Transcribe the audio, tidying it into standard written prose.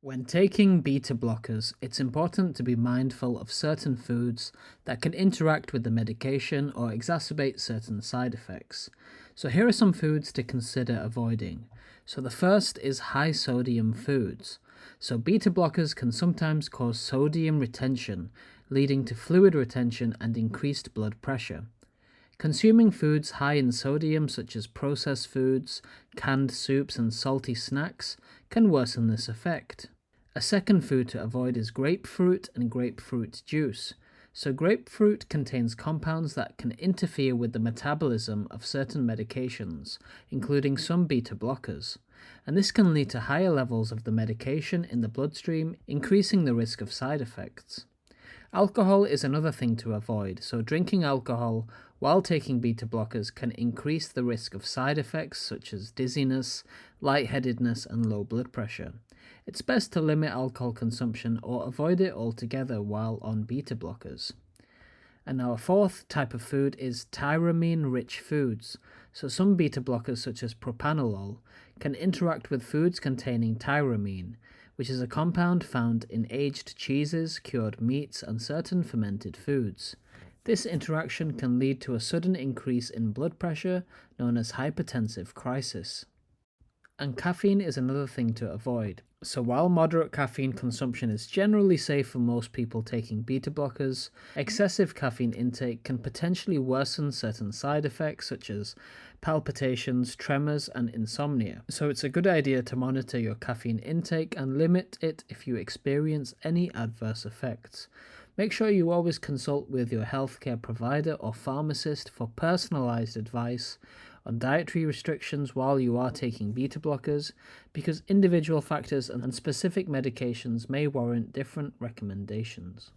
When taking beta blockers, it's important to be mindful of certain foods that can interact with the medication or exacerbate certain side effects. So, here are some foods to consider avoiding. So, the first is high sodium foods. So, beta blockers can sometimes cause sodium retention, leading to fluid retention and increased blood pressure. Consuming foods high in sodium, such as processed foods, canned soups, and salty snacks, can worsen this effect. A second food to avoid is grapefruit and grapefruit juice. So, grapefruit contains compounds that can interfere with the metabolism of certain medications, including some beta blockers, and this can lead to higher levels of the medication in the bloodstream, increasing the risk of side effects. Alcohol is another thing to avoid, so drinking alcohol while taking beta blockers can increase the risk of side effects such as dizziness, lightheadedness, and low blood pressure. It's best to limit alcohol consumption or avoid it altogether while on beta blockers. And our fourth type of food is tyramine-rich foods. So some beta blockers such as propranolol can interact with foods containing tyramine, which is a compound found in aged cheeses, cured meats, and certain fermented foods. This interaction can lead to a sudden increase in blood pressure, known as hypertensive crisis. And caffeine is another thing to avoid. So while moderate caffeine consumption is generally safe for most people taking beta blockers, excessive caffeine intake can potentially worsen certain side effects such as palpitations, tremors, and insomnia. So it's a good idea to monitor your caffeine intake and limit it if you experience any adverse effects. Make sure you always consult with your healthcare provider or pharmacist for personalized advice on dietary restrictions while you are taking beta blockers, because individual factors and specific medications may warrant different recommendations.